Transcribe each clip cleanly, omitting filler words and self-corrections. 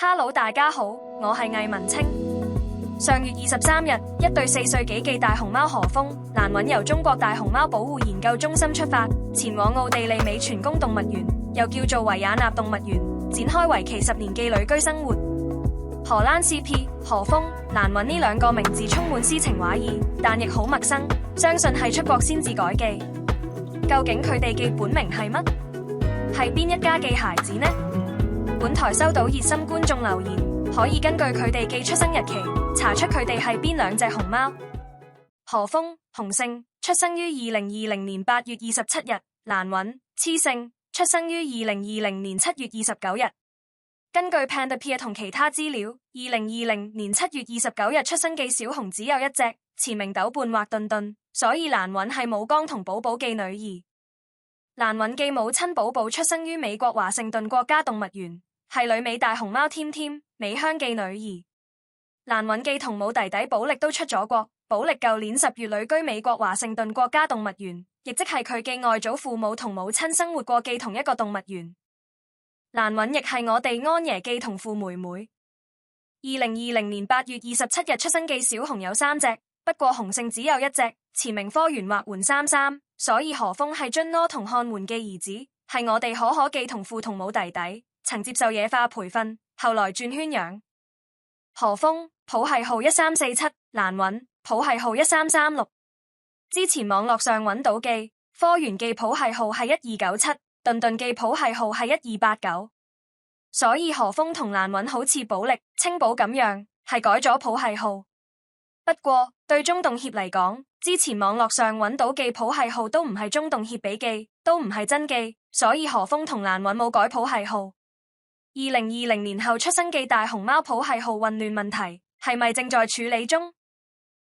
Hello，大家好，我係魏文清。上月23日，一對4歲幾嘅大熊貓何峰、蘭允由中國大熊貓保護研究中心出發，前往奧地利美泉宮動物園，又叫做維也納動物園，展開為期10年嘅旅居生活。荷蘭 CP 何峰、蘭允呢兩個名字充滿詩情畫意，但亦好陌生，相信係出國先至改嘅。究竟佢哋嘅本名係乜？係邊一家嘅孩子呢？本台收到熱心觀眾留言，可以根據佢哋嘅出生日期查出佢哋係邊兩隻熊貓。何峰，雄性，出生於2020年8月27日；蘭允，雌性，出生於2020年7月29日。根據 Pandapedia 同其他資料，2020年7月29日出生嘅小熊只有一隻，前名豆瓣或頓頓，所以蘭允係母剛同寶寶嘅女兒。蘭允嘅母親寶寶出生於美國華盛頓國家動物園，係旅美大熊貓添添、美香嘅女兒。蘭允嘅同母弟弟寶力都出咗國，寶力舊年10月旅居美國華盛頓國家動物園，亦即係佢嘅外祖父母同母親生活過嘅同一個動物園。蘭允亦係我哋安爺嘅同父妹妹。2020年8月27日出生嘅小熊有3隻，不過雄性只有一隻，前名科源或媛33，所以何峰係津柯同漢媛嘅兒子，係我哋可嘅同父同母弟弟，曾接受野化培訓，後來轉圈養。何峰譜系號1347，蘭允譜系號1336。之前網絡上揾到嘅科源嘅譜系號係1297，頓頓嘅譜系號係1289，所以何峰同蘭允好似寶力、清寶咁樣，係改咗譜系號。不過對中動協嚟講，之前網絡上揾到嘅譜系號都唔係中動協俾嘅，都唔係真嘅，所以何峰同蘭允冇改譜系號。2020年後出生嘅大熊貓譜系號混亂問題係咪正在處理中？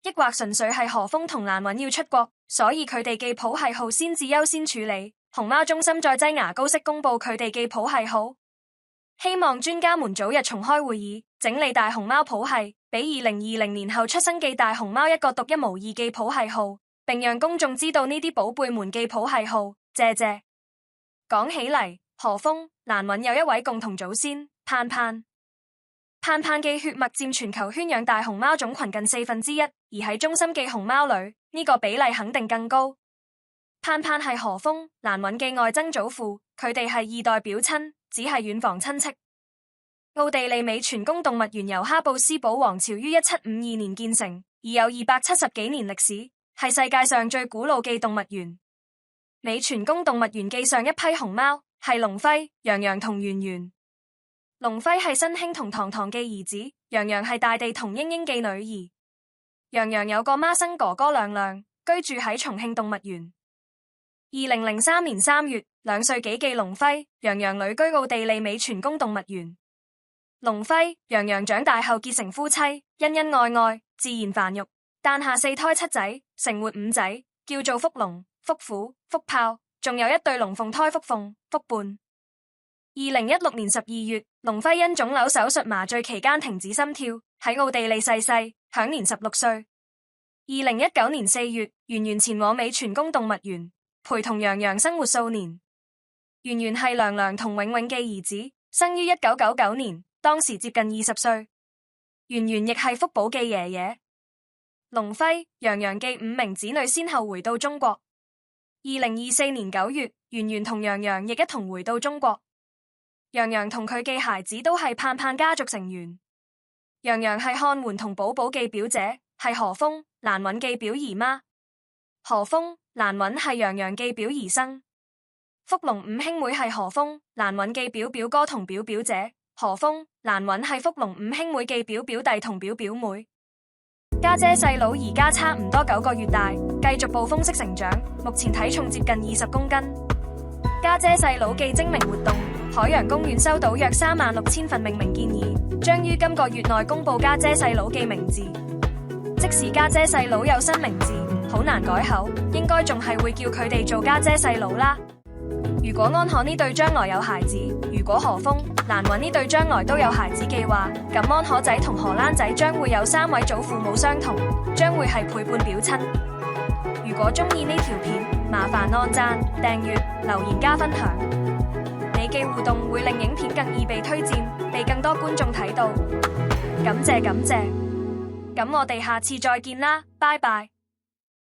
抑或純粹係何峰同蘭允要出國，所以佢哋嘅譜系號先至優先處理？熊貓中心再擠牙膏式公布佢哋嘅譜系號，希望專家們早日重開會議，整理大熊貓譜系，俾2020年後出生嘅大熊貓一個獨一無二嘅譜系號，並讓公眾知道呢啲寶貝們嘅譜系號。謝謝。講起嚟，何峰、蘭允有一位共同祖先，盼盼。盼盼嘅血脈佔全球圈養大熊貓總群近1/4，而喺中心嘅熊貓裏，呢個比例肯定更高。盼盼係何峰、蘭允嘅外曾祖父，佢哋係2代表親，只係遠房親戚。奧地利美泉宮動物園由哈布斯堡王朝於1752年建成，已有270幾年歷史，係世界上最古老嘅動物園。美泉宮動物園嘅上一批熊貓係龍輝、洋洋同圓圓。龍輝係新興同糖糖嘅兒子，洋洋係大地同英英嘅女兒。洋洋有個孖生哥哥亮亮，居住喺重慶動物園。2003年3月，2歲幾嘅龍輝、洋洋旅居奧地利美泉宮動物園。龍輝、洋洋長大後結成夫妻，恩恩愛愛，自然繁育，誕下4胎7仔，成活5仔，叫做福龍、福虎、福豹，仲有一對龍鳳胎福鳳、福伴。2016年12月，龍輝因腫瘤手術麻醉期間停止心跳，喺奧地利逝世，享年16歲。2019年4月，圓圓前往美泉宮動物園，陪同洋洋生活數年。圓圓係娘娘同永永嘅兒子，生於1999年，當時接近20歲。圓圓亦係福寶嘅爺爺。龍輝、洋洋嘅5名子女先後回到中國。2024年9月，圓圓同洋洋亦一同回到中國。洋洋同佢嘅孩子都係盼盼家族成員。洋洋係漢媛同寶寶嘅表姐，係何峰、蘭允嘅表姨媽。何峰、蘭允係洋洋嘅表姨甥。福龍5兄妹係何峰、蘭允嘅表表哥同表表姐。何峰、蘭允係福龍5兄妹嘅表表弟同表表妹。家姐細佬而家差唔多9個月大，繼續暴風式成長，目前體重接近20公斤。家姐細佬嘅精明活動，海洋公園收到約36000份命名建議，將於今個月內公布家姐細佬嘅名字。即使家姐細佬有新名字，好難改口，應該仲係會叫佢哋做家姐細佬啦。如果安可呢對將來有孩子，如果何峰、蘭允呢對將來都有孩子嘅話，咁安可仔同荷蘭仔將會有3位祖父母相同，將會係陪伴表親。如果中意呢條片，麻煩按讚、訂閱、留言加分享。你記互動會令影片更易被推薦，被更多觀眾睇到。感謝。咁我哋下次再見啦，拜拜。